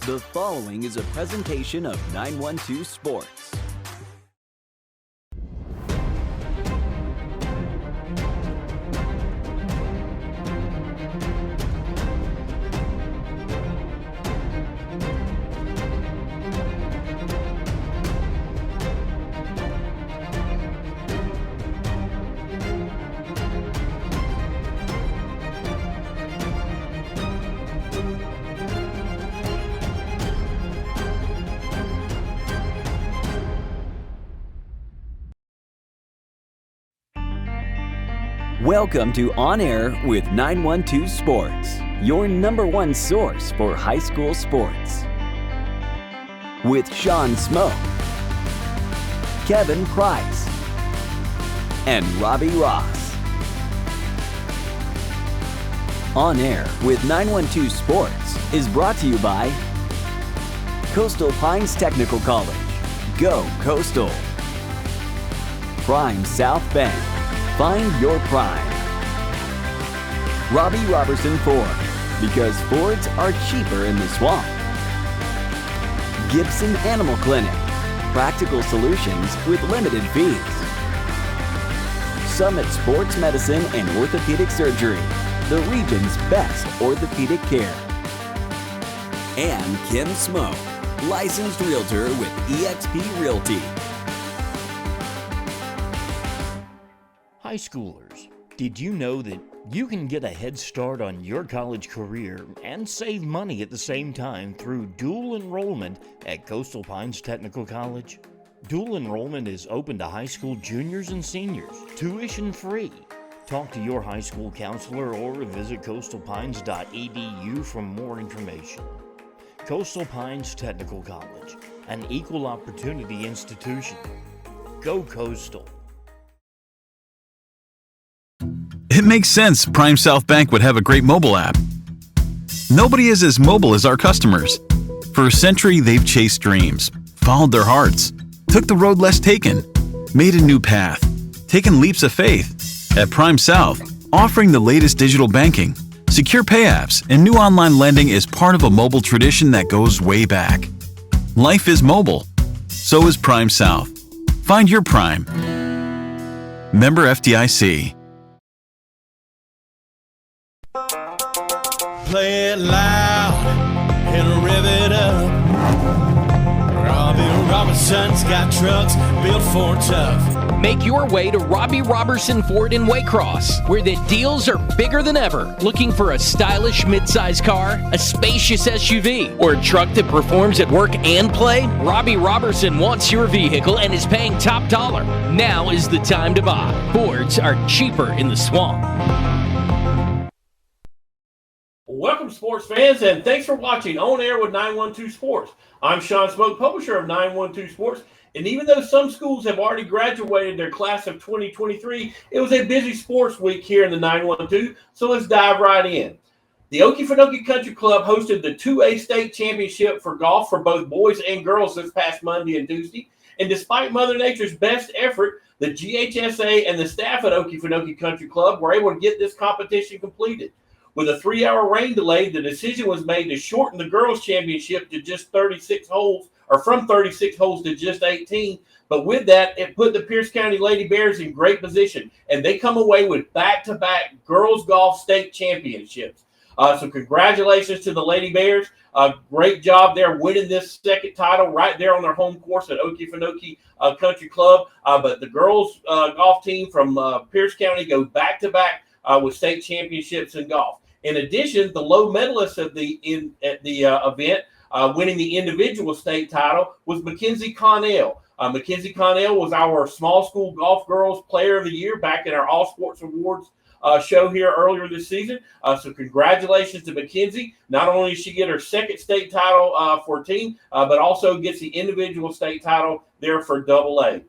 The following is a presentation of 912 Sports. Welcome to On Air with 912 Sports, your number one source for high school sports. With Sean Smoke, Kevin Price, and Robbie Ross. On Air with 912 Sports is brought to you by Coastal Pines Technical College. Go Coastal. Prime South Bank. Find your prime. Robbie Robertson Ford, because Fords are cheaper in the swamp. Gibson Animal Clinic, practical solutions with limited fees. Summit Sports Medicine and Orthopedic Surgery, the region's best orthopedic care. And Kim Smoke, licensed realtor with eXp Realty. High schoolers, did you know that you can get a head start on your college career and save money at the same time through dual enrollment at Coastal Pines Technical College? Dual enrollment is open to high school juniors and seniors, tuition free. Talk to your high school counselor or visit coastalpines.edu for more information. Coastal Pines Technical College, an equal opportunity institution. Go Coastal. It makes sense Prime South Bank would have a great mobile app. Nobody is as mobile as our customers. For a century, they've chased dreams, followed their hearts, took the road less taken, made a new path, taken leaps of faith. At Prime South, offering the latest digital banking, secure pay apps, and new online lending is part of a mobile tradition that goes way back. Life is mobile. So is Prime South. Find your Prime. Member FDIC. Play it loud and rev it up. Robbie Robinson's got trucks built for tough. Make your way to Robbie Robertson Ford in Waycross, where the deals are bigger than ever. Looking for a stylish midsize car, a spacious SUV, or a truck that performs at work and play? Robbie Robertson wants your vehicle and is paying top dollar. Now is the time to buy. Fords are cheaper in the swamp. Welcome, sports fans, and thanks for watching On Air with 912 Sports. I'm Sean Smoke, publisher of 912 Sports, and even though some schools have already graduated their class of 2023, it was a busy sports week here in the 912, so let's dive right in. The Okefenokee Country Club hosted the 2A state championship for golf for both boys and girls this past Monday and Tuesday, and despite Mother Nature's best effort, the GHSA and the staff at Okefenokee Country Club were able to get this competition completed. With a 3-hour rain delay, the decision was made to shorten the girls' championship to just 36 holes, or from 36 holes to just 18. But with that, it put the Pierce County Lady Bears in great position, and they come away with back-to-back girls golf state championships. So congratulations to the Lady Bears. Great job there winning this second title right there on their home course at Okefenokee Country Club. But the girls golf team from Pierce County go back-to-back with state championships in golf. In addition, the low medalist at the event, winning the individual state title, was Mackenzie Connell. Mackenzie Connell was our small school golf girls player of the year back in our All Sports Awards show here earlier this season. So congratulations to Mackenzie. Not only did she get her second state title for team, but also gets the individual state title there for AA.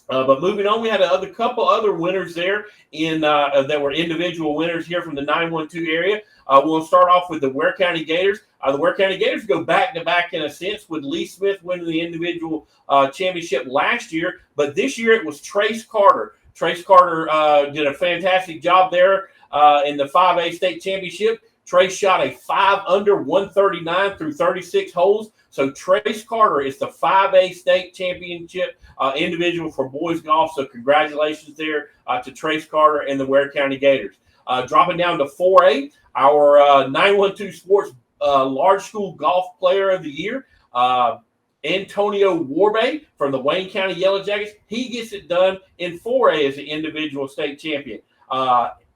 But moving on, we had a couple other winners there that were individual winners here from the 912 area. We'll start off with the Ware County Gators. The Ware County Gators go back-to-back in a sense, with Lee Smith winning the individual championship last year. But this year it was Trace Carter. Trace Carter did a fantastic job there in the 5A state championship. Trace shot a 5 under 139 through 36 holes. So Trace Carter is the 5A state championship individual for boys golf. So congratulations there to Trace Carter and the Ware County Gators. Dropping down to 4A, our 912 Sports Large School Golf Player of the Year, Antonio Warbay from the Wayne County Yellow Jackets. He gets it done in 4A as an individual state champion.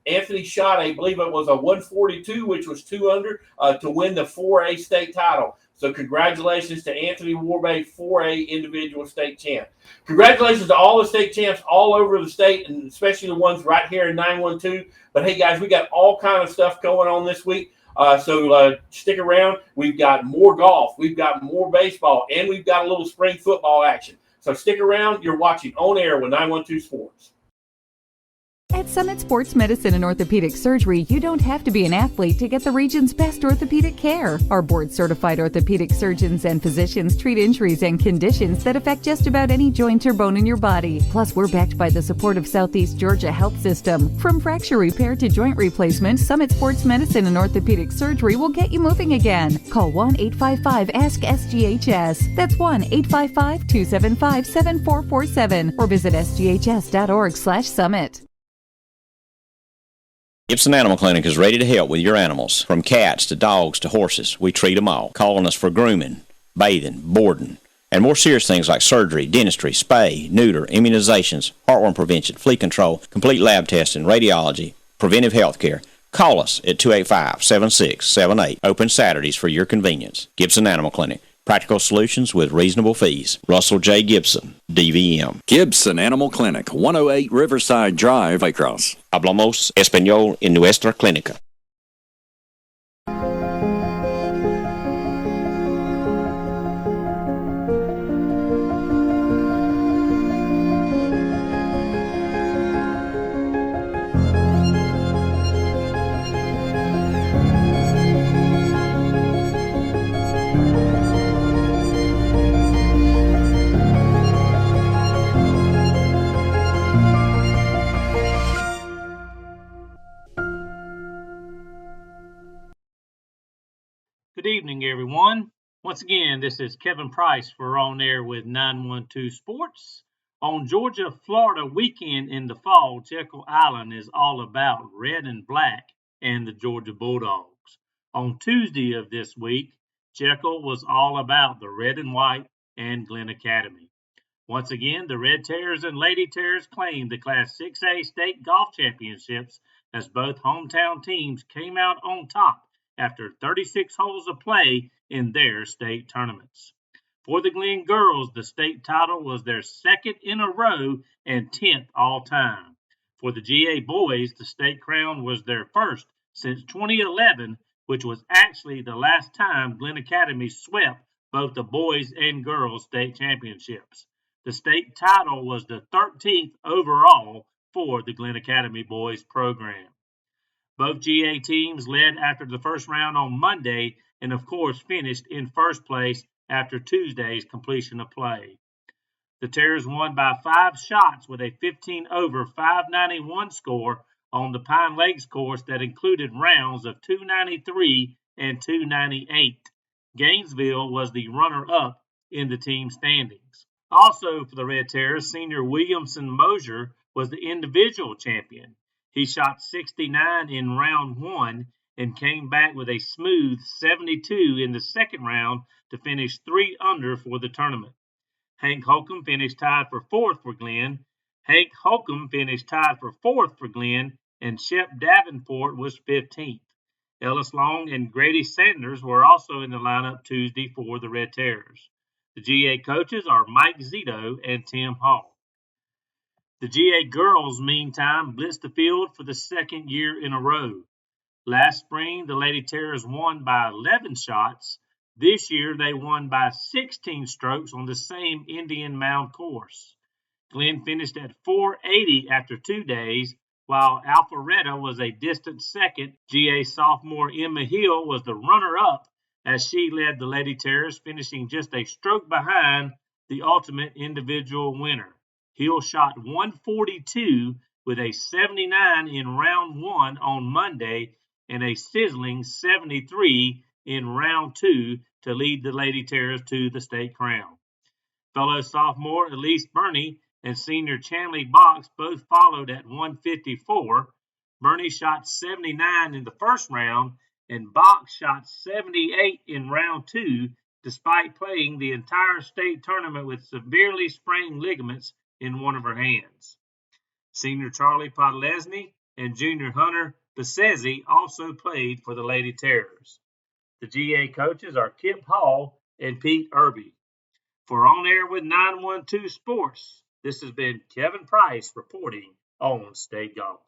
Anthony shot, I believe it was a 142, which was 2 under, to win the 4A state title. So congratulations to Anthony Warbay, 4A individual state champ. Congratulations to all the state champs all over the state, and especially the ones right here in 912. But hey, guys, we got all kind of stuff going on this week. So stick around. We've got more golf. We've got more baseball. And we've got a little spring football action. So stick around. You're watching On Air with 912 Sports. At Summit Sports Medicine and Orthopedic Surgery, you don't have to be an athlete to get the region's best orthopedic care. Our board-certified orthopedic surgeons and physicians treat injuries and conditions that affect just about any joint or bone in your body. Plus, we're backed by the support of Southeast Georgia Health System. From fracture repair to joint replacement, Summit Sports Medicine and Orthopedic Surgery will get you moving again. Call 1-855-ASK-SGHS. That's 1-855-275-7447 or visit sghs.org/summit. Gibson Animal Clinic is ready to help with your animals. From cats to dogs to horses, we treat them all. Call on us for grooming, bathing, boarding, and more serious things like surgery, dentistry, spay, neuter, immunizations, heartworm prevention, flea control, complete lab testing, radiology, preventive health care. Call us at 285-7678. Open Saturdays for your convenience. Gibson Animal Clinic. Practical solutions with reasonable fees. Russell J. Gibson, DVM. Gibson Animal Clinic, 108 Riverside Drive, Waycross. Hablamos español en nuestra clínica. Good evening, everyone. Once again, this is Kevin Price for On Air with 912 Sports. On Georgia-Florida weekend in the fall, Jekyll Island is all about red and black and the Georgia Bulldogs. On Tuesday of this week, Jekyll was all about the red and white and Glen Academy. Once again, the Red Terrors and Lady Terrors claimed the Class 6A state golf championships as both hometown teams came out on top after 36 holes of play in their state tournaments. For the Glen girls, the state title was their second in a row and 10th all time. For the GA boys, the state crown was their first since 2011, which was actually the last time Glen Academy swept both the boys and girls state championships. The state title was the 13th overall for the Glen Academy boys program. Both GA teams led after the first round on Monday and, of course, finished in first place after Tuesday's completion of play. The Terrors won by 5 shots with a 15 over 591 score on the Pine Lakes course that included rounds of 293 and 298. Gainesville was the runner-up in the team standings. Also for the Red Terrors, senior Williamson Mosier was the individual champion. He shot 69 in round 1 and came back with a smooth 72 in the second round to finish 3 under for the tournament. Hank Holcomb finished tied for 4th for Glen. And Shep Davenport was 15th. Ellis Long and Grady Sanders were also in the lineup Tuesday for the Red Terrors. The GA coaches are Mike Zito and Tim Hall. The GA girls, meantime, blitzed the field for the second year in a row. Last spring, the Lady Terrors won by 11 shots. This year, they won by 16 strokes on the same Indian Mound course. Glen finished at 480 after 2 days, while Alpharetta was a distant second. GA sophomore Emma Hill was the runner-up as she led the Lady Terrors, finishing just a stroke behind the ultimate individual winner. Hill shot 142 with a 79 in round 1 on Monday and a sizzling 73 in round 2 to lead the Lady Terrors to the state crown. Fellow sophomore Elise Burney and senior Chanley Box both followed at 154. Burney shot 79 in the first round, and Box shot 78 in round 2, despite playing the entire state tournament with severely sprained ligaments in one of her hands. Senior Charlie Podlesny and junior Hunter Besezi also played for the Lady Terrors. The GA coaches are Kip Hall and Pete Irby. For On Air with 912 Sports, this has been Kevin Price reporting on State Golf.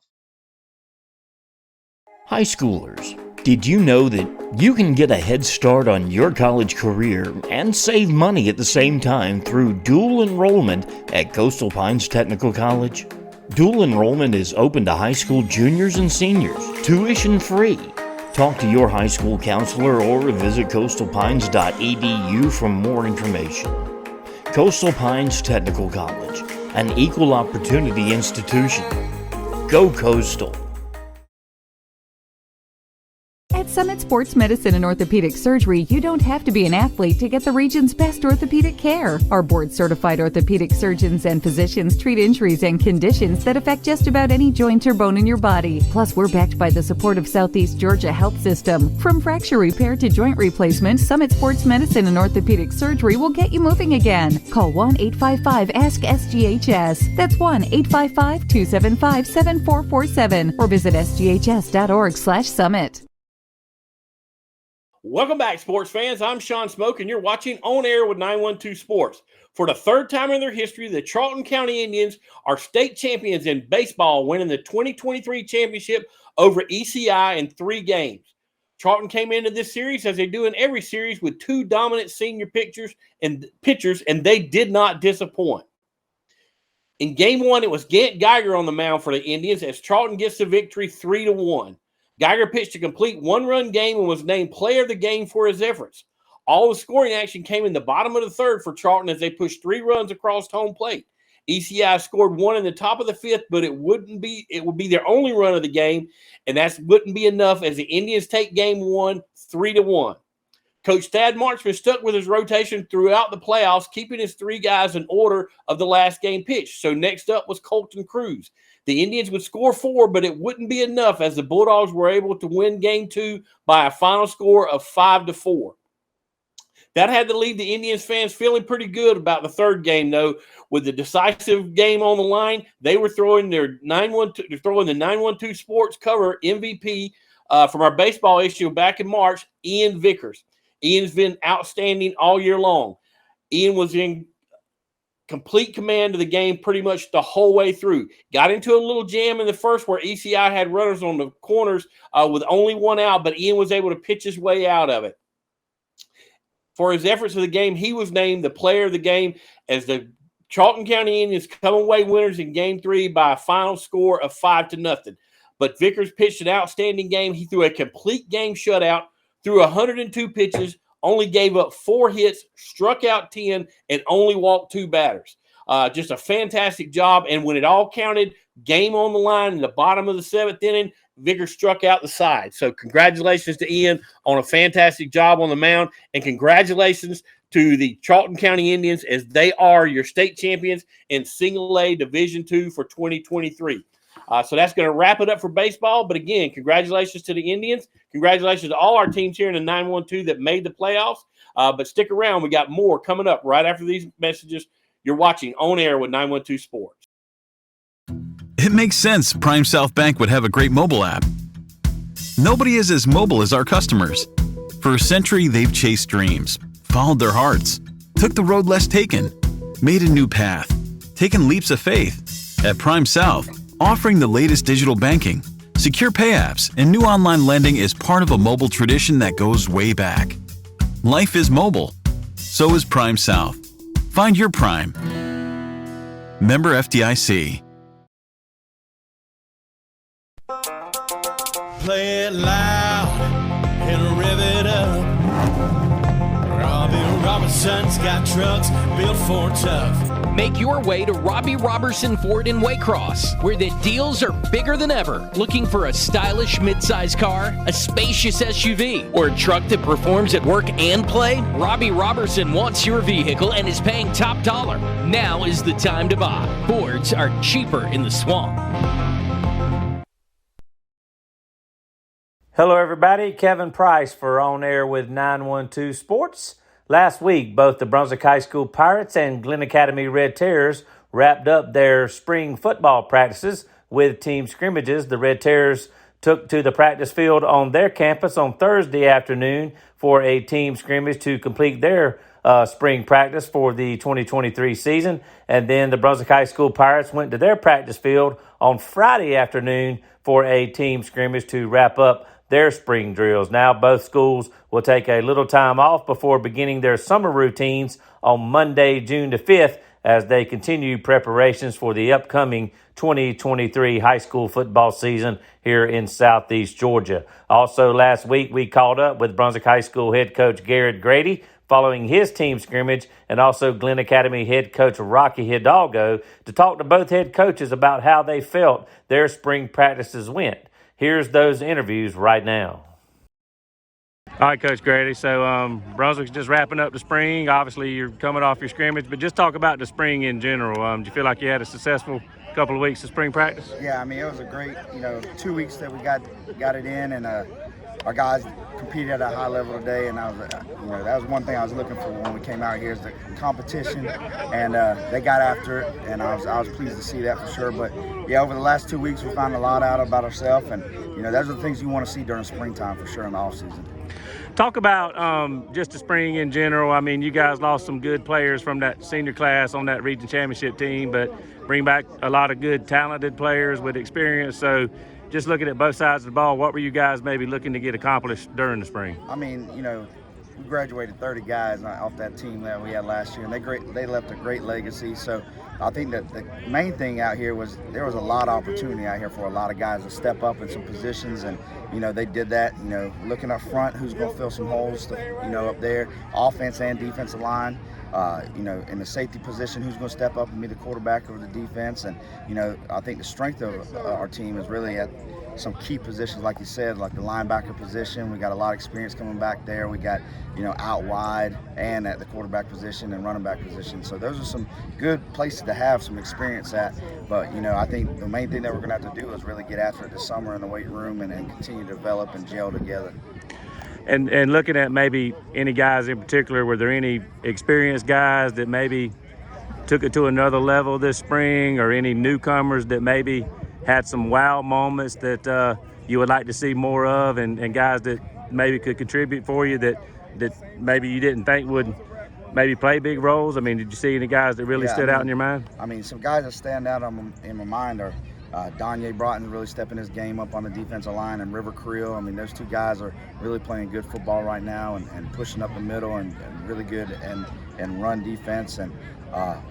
High schoolers, did you know that you can get a head start on your college career and save money at the same time through dual enrollment at Coastal Pines Technical College? Dual enrollment is open to high school juniors and seniors, tuition free. Talk to your high school counselor or visit coastalpines.edu for more information. Coastal Pines Technical College, an equal opportunity institution. Go Coastal! At Summit Sports Medicine and Orthopedic Surgery, you don't have to be an athlete to get the region's best orthopedic care. Our board-certified orthopedic surgeons and physicians treat injuries and conditions that affect just about any joint or bone in your body. Plus, we're backed by the support of Southeast Georgia Health System. From fracture repair to joint replacement, Summit Sports Medicine and Orthopedic Surgery will get you moving again. Call 1-855-ASK-SGHS. That's 1-855-275-7447 or visit sghs.org/summit. Welcome back, sports fans. I'm Sean Smoke, and you're watching On Air with 912 Sports. For the third time in their history, the Charlton County Indians are state champions in baseball, winning the 2023 championship over ECI in 3 games. Charlton came into this series, as they do in every series, with 2 dominant senior pitchers, and they did not disappoint. In Game 1, it was Gant Geiger on the mound for the Indians as Charlton gets the victory 3-1. Geiger pitched a complete 1-run game and was named player of the game for his efforts. All the scoring action came in the bottom of the 3rd for Charlton as they pushed 3 runs across home plate. ECI scored 1 in the top of the 5th, but it would be their only run of the game, and that wouldn't be enough as the Indians take Game 1 3-1. Coach Thad Marchman stuck with his rotation throughout the playoffs, keeping his 3 guys in order of the last game pitched. So next up was Colton Cruz. The Indians would score 4, but it wouldn't be enough as the Bulldogs were able to win Game 2 by a final score of 5-4. That had to leave the Indians fans feeling pretty good about the 3rd game, though. With the decisive game on the line, they were throwing the 912 Sports cover MVP from our baseball issue back in March, Ian Vickers. Ian's been outstanding all year long. Ian was in complete command of the game pretty much the whole way through. Got into a little jam in the 1st where ECI had runners on the corners with only 1 out, but Ian was able to pitch his way out of it. For his efforts of the game, he was named the player of the game as the Charlton County Indians come away winners in Game 3 by a final score of 5-0. But Vickers pitched an outstanding game. He threw a complete game shutout, threw 102 pitches, only gave up 4 hits, struck out 10, and only walked 2 batters. Just a fantastic job. And when it all counted, game on the line in the bottom of the 7th inning, Vickers struck out the side. So congratulations to Ian on a fantastic job on the mound, and congratulations to the Charlton County Indians as they are your state champions in Single A Division II for 2023. So that's going to wrap it up for baseball. But again, congratulations to the Indians. Congratulations to all our teams here in the 912 that made the playoffs. But stick around. We got more coming up right after these messages. You're watching On Air with 912 Sports. It makes sense Prime South Bank would have a great mobile app. Nobody is as mobile as our customers. For a century, they've chased dreams, followed their hearts, took the road less taken, made a new path, taken leaps of faith. At Prime South, offering the latest digital banking, secure pay apps, and new online lending is part of a mobile tradition that goes way back. Life is mobile. So is Prime South. Find your Prime. Member FDIC. Play it loud and rev it up. Robbie Robinson's got trucks built for tough. Make your way to Robbie Robertson Ford in Waycross, where the deals are bigger than ever. Looking for a stylish midsize car, a spacious SUV, or a truck that performs at work and play? Robbie Robertson wants your vehicle and is paying top dollar. Now is the time to buy. Fords are cheaper in the swamp. Hello, everybody. Kevin Price for On Air with 912 Sports. Last week, both the Brunswick High School Pirates and Glen Academy Red Terrors wrapped up their spring football practices with team scrimmages. The Red Terrors took to the practice field on their campus on Thursday afternoon for a team scrimmage to complete their spring practice for the 2023 season. And then the Brunswick High School Pirates went to their practice field on Friday afternoon for a team scrimmage to wrap up their spring drills. Now both schools will take a little time off before beginning their summer routines on Monday, June the 5th, as they continue preparations for the upcoming 2023 high school football season here in Southeast Georgia. Also last week, we caught up with Brunswick High School head coach Garrett Grady following his team scrimmage, and also Glen Academy head coach Rocky Hidalgo to talk to both head coaches about how they felt their spring practices went. Here's those interviews right now. All right, Coach Grady. So Brunswick's just wrapping up the spring. Obviously, you're coming off your scrimmage, but just talk about the spring in general. Do you feel like you had a successful couple of weeks of spring practice? Yeah, I mean, it was a great, 2 weeks that we got it in, and our guys competed at a high level today, and that was one thing I was looking for when we came out here is the competition, and they got after it, and I was pleased to see that for sure. But yeah, over the last 2 weeks, we found a lot out about ourselves, and those are the things you want to see during springtime for sure in the off season. Talk about just the spring in general. I mean, you guys lost some good players from that senior class on that region championship team, but bring back a lot of good, talented players with experience. So just looking at both sides of the ball, what were you guys maybe looking to get accomplished during the spring? I mean, we graduated 30 guys off that team that we had last year, and they left a great legacy. So I think that the main thing out here was there was a lot of opportunity out here for a lot of guys to step up in some positions, and they did that. Looking up front, who's going to fill some holes, up there, offense and defensive line. In the safety position, who's going to step up and be the quarterback of the defense. And, I think the strength of our team is really at some key positions, like you said, like the linebacker position. We got a lot of experience coming back there. We got, out wide and at the quarterback position and running back position. So those are some good places to have some experience at. But, I think the main thing that we're going to have to do is really get after it this summer in the weight room and continue to develop and gel together. And looking at maybe any guys in particular, were there any experienced guys that maybe took it to another level this spring, or any newcomers that maybe had some wow moments that you would like to see more of, and guys that maybe could contribute for you that maybe you didn't think would maybe play big roles? I mean, did you see any guys that really stood out in your mind? I mean, some guys that stand out in my mind are Donye Broughton really stepping his game up on the defensive line, and River Creel. I mean, those two guys are really playing good football right now and pushing up the middle and really good and run defense. And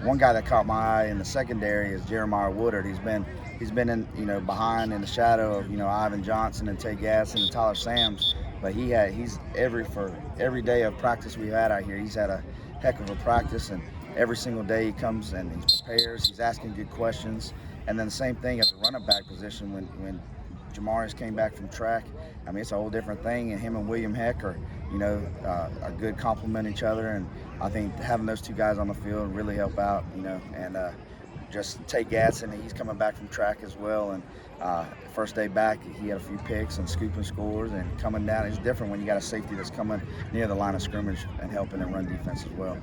one guy that caught my eye in the secondary is Jeremiah Woodard. He's been in behind in the shadow of Ivan Johnson and Tay Gasson and Tyler Sams, but he's every day of practice we've had out here, he's had a heck of a practice, and every single day he comes and he prepares, he's asking good questions. And then the same thing at the running back position when Jamarius came back from track. I mean, it's a whole different thing, and him and William Heck are good complement each other, and I think having those two guys on the field really help out, and just take Gadsden, he's coming back from track as well, and first day back he had a few picks and scooping scores, and coming down, it's different when you got a safety that's coming near the line of scrimmage and helping and run defense as well.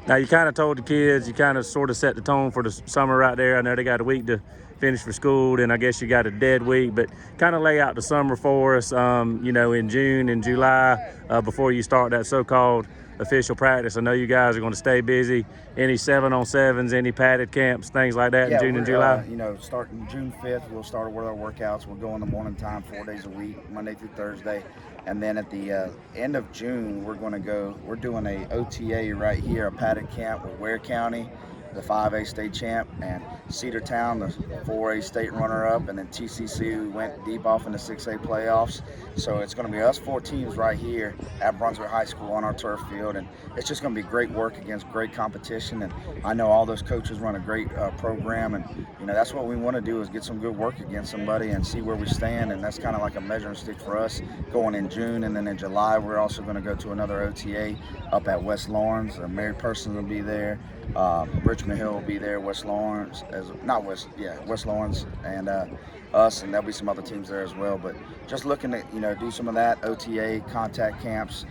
Now, you kind of told the kids, you kind of sort of set the tone for the summer right there. I know they got a week to finish for school, and I guess you got a dead week, but kind of lay out the summer for us, in June and July before you start that so-called official practice. I know you guys are going to stay busy. Any 7-on-7s, any padded camps, things like that in June and July? Starting June 5th, we'll start with our workouts. We'll go in the morning time 4 days a week, Monday through Thursday. And then at the end of June, we're doing a OTA right here, a padded camp with Ware County, the 5A state champ, and Cedartown, the 4A state runner-up, and then TCC, who went deep off in the 6A playoffs. So it's going to be us 4 teams right here at Brunswick High School on our turf field, and it's just going to be great work against great competition. And I know all those coaches run a great program, and that's what we want to do, is get some good work against somebody and see where we stand. And that's kind of like a measuring stick for us going in June, and then in July we're also going to go to another OTA up at West Lawrence. Mary Person will be there. Richmond Hill will be there. West Lawrence, West Lawrence, and us, and there'll be some other teams there as well. But just looking to do some of that OTA contact camps.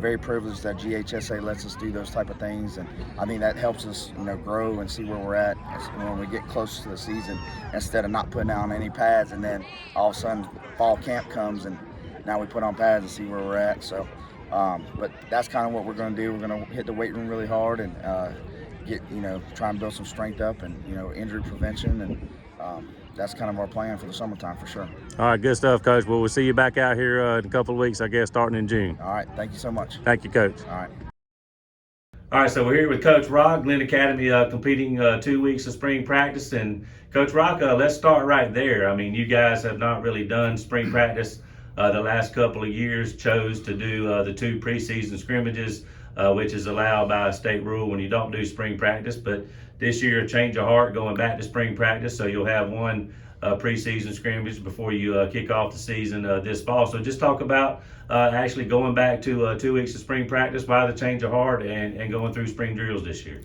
Very privileged that GHSA lets us do those type of things, and I think that helps us grow and see where we're at when we get close to the season, instead of not putting on any pads and then all of a sudden fall camp comes and now we put on pads and see where we're at. So but that's kind of what we're going to do. We're going to hit the weight room really hard and try and build some strength up and injury prevention, and that's kind of our plan for the summertime for sure. All right, good stuff, Coach. Well, we'll see you back out here in a couple of weeks, I guess, starting in June. All right, thank you so much. Thank you, Coach. All right. All right, so we're here with Coach Rock, Glen Academy, competing 2 weeks of spring practice. And Coach Rock, let's start right there. I mean, you guys have not really done spring practice the last couple of years, chose to do the 2 preseason scrimmages, which is allowed by a state rule when you don't do spring practice. But this year, change of heart, going back to spring practice, so you'll have 1 preseason scrimmage before you kick off the season this fall. So just talk about actually going back to 2 weeks of spring practice by the change of heart and going through spring drills this year.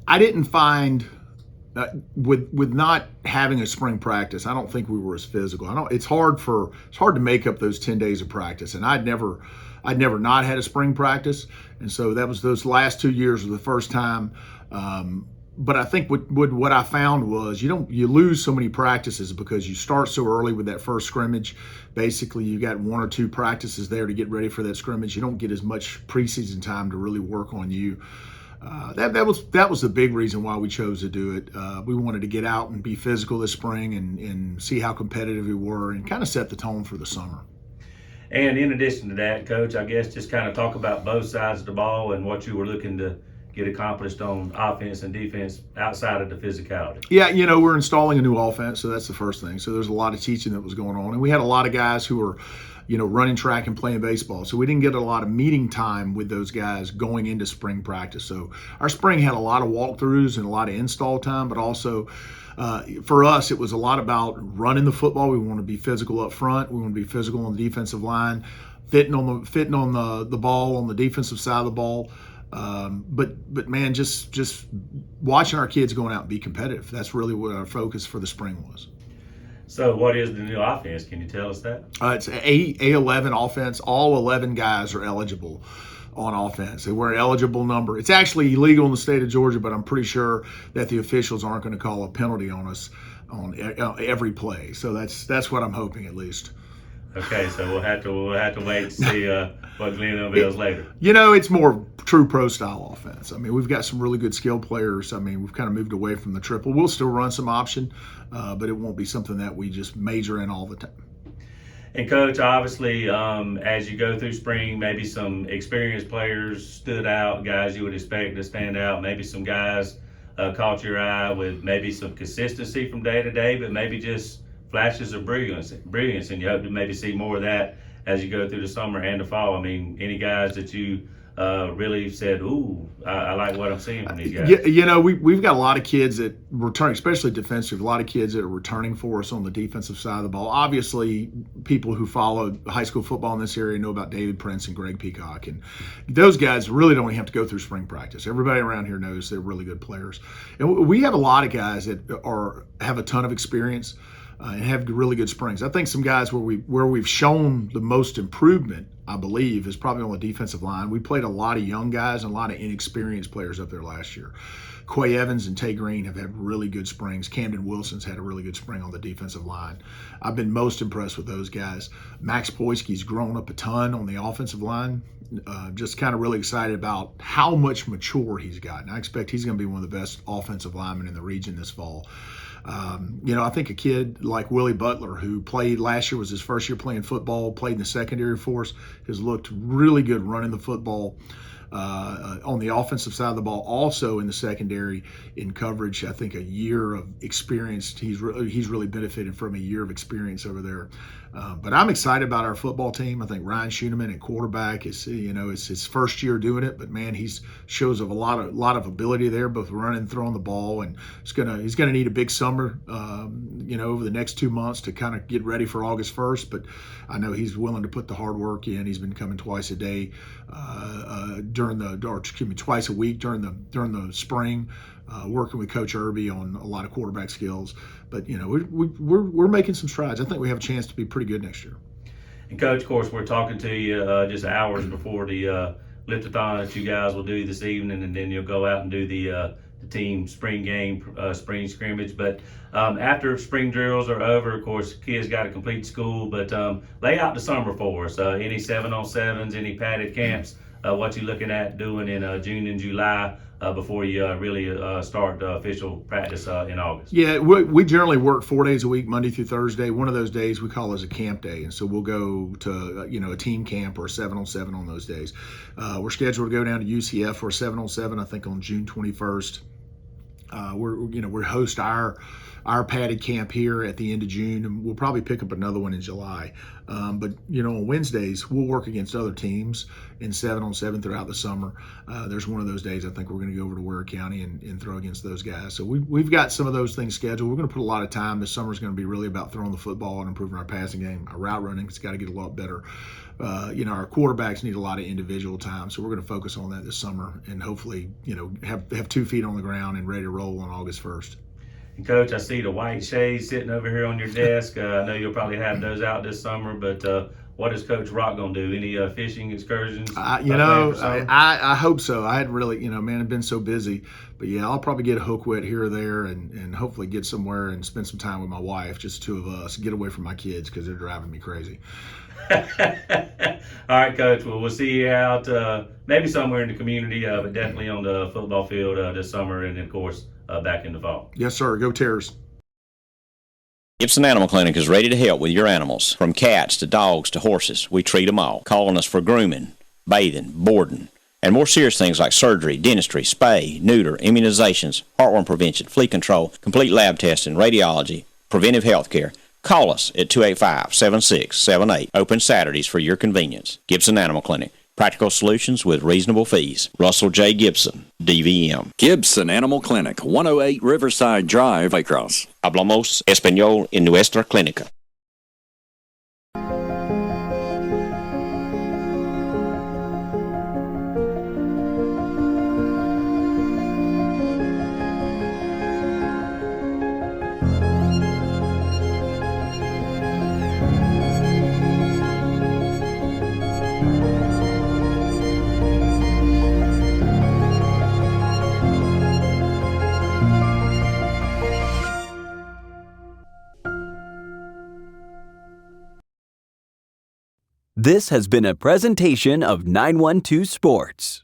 I didn't find with not having a spring practice, I don't think we were as physical. It's hard to make up those 10 days of practice, and I'd never not had a spring practice, and so those last 2 years were the first time. But I think what I found was you lose so many practices because you start so early with that first scrimmage. Basically, you got 1 or 2 practices there to get ready for that scrimmage. You don't get as much preseason time to really work on you. That was the big reason why we chose to do it. We wanted to get out and be physical this spring and see how competitive we were and kind of set the tone for the summer. And in addition to that, Coach, I guess just kind of talk about both sides of the ball and what you were looking to get accomplished on offense and defense outside of the physicality. Yeah, we're installing a new offense, so that's the first thing. So there's a lot of teaching that was going on, and we had a lot of guys who were running track and playing baseball. So we didn't get a lot of meeting time with those guys going into spring practice. So our spring had a lot of walkthroughs and a lot of install time, but also for us, it was a lot about running the football. We want to be physical up front. We want to be physical on the defensive line, fitting on the ball on the defensive side of the ball. But man, just watching our kids going out and be competitive. That's really what our focus for the spring was. So what is the new offense? Can you tell us that? It's A11 offense. All 11 guys are eligible on offense. They wear an eligible number. It's actually illegal in the state of Georgia, but I'm pretty sure that the officials aren't going to call a penalty on us on every play. So that's what I'm hoping, at least. Okay, so we'll have to wait to see what Glenn unveils later. It's more true pro style offense. I mean, we've got some really good skill players. I mean, we've kind of moved away from the triple. We'll still run some option, but it won't be something that we just major in all the time. And Coach, obviously, as you go through spring, maybe some experienced players stood out, guys you would expect to stand out. Maybe some guys caught your eye with maybe some consistency from day to day, but maybe just flashes of brilliance, and you hope to maybe see more of that as you go through the summer and the fall. I mean, any guys that you really said, ooh, I like what I'm seeing from these guys? We've got a lot of kids that return, especially defensive, a lot of kids that are returning for us on the defensive side of the ball. Obviously, people who follow high school football in this area know about David Prince and Greg Peacock, and those guys really don't have to go through spring practice. Everybody around here knows they're really good players. And we have a lot of guys that have a ton of experience and have really good springs. I think some guys where we've shown the most improvement, I believe, is probably on the defensive line. We played a lot of young guys and a lot of inexperienced players up there last year. Quay Evans and Tay Green have had really good springs. Camden Wilson's had a really good spring on the defensive line. I've been most impressed with those guys. Max Poisky's grown up a ton on the offensive line. Just kind of really excited about how much mature he's gotten. I expect he's going to be one of the best offensive linemen in the region this fall. I think a kid like Willie Butler, who played last year, was his first year playing football, played in the secondary for us, has looked really good running the football. On the offensive side of the ball, also in the secondary in coverage. I think a year of experience. He's really benefited from a year of experience over there. But I'm excited about our football team. I think Ryan Schoeneman at quarterback it's his first year doing it, but man, he's shows of a lot of ability there, both running and throwing the ball, and he's gonna need a big summer, over the next 2 months to kind of get ready for August 1st. But I know he's willing to put the hard work in. He's been coming twice a day twice a week during the spring, working with Coach Irby on a lot of quarterback skills. But we're making some strides. I think we have a chance to be pretty good next year. And Coach, of course, we're talking to you just hours before the lift-a-thon that you guys will do this evening, and then you'll go out and do the team spring game, spring scrimmage. But after spring drills are over, of course, kids got to complete school. But lay out the summer for us. Any 7-on-7s, any padded camps, what you looking at doing in June and July before you really start official practice in August? Yeah, we generally work 4 days a week, Monday through Thursday. One of those days we call as a camp day, and so we'll go to a team camp or a 7-on-7 on those days. We're scheduled to go down to UCF for a 7-on-7, I think on June 21st. We host our padded camp here at the end of June, and we'll probably pick up another one in July. But on Wednesdays we'll work against other teams in 7-on-7 throughout the summer. There's one of those days I think we're going to go over to Ware County and throw against those guys. So we've got some of those things scheduled. We're going to put a lot of time. This summer is going to be really about throwing the football and improving our passing game. Our route running has got to get a lot better. Our quarterbacks need a lot of individual time, so we're going to focus on that this summer and hopefully have 2 feet on the ground and ready to roll on August 1st. And Coach, I see the white shades sitting over here on your desk. I know you'll probably have those out this summer, but what is Coach Rock going to do? Any fishing excursions? I hope so. I hadn't really, I've been so busy. But yeah, I'll probably get a hook wet here or there and hopefully get somewhere and spend some time with my wife, just 2 of us, get away from my kids because they're driving me crazy. All right, Coach. Well, we'll see you out maybe somewhere in the community, but definitely on the football field this summer and, of course, back in the fall. Yes, sir. Go Terrors. Gibson Animal Clinic is ready to help with your animals. From cats to dogs to horses, we treat them all. Calling us for grooming, bathing, boarding, and more serious things like surgery, dentistry, spay, neuter, immunizations, heartworm prevention, flea control, complete lab testing, radiology, preventive health care. Call us at 285-7678. Open Saturdays for your convenience. Gibson Animal Clinic. Practical solutions with reasonable fees. Russell J. Gibson, DVM. Gibson Animal Clinic, 108 Riverside Drive, Waycross. Hablamos español en nuestra clínica. This has been a presentation of 912 Sports.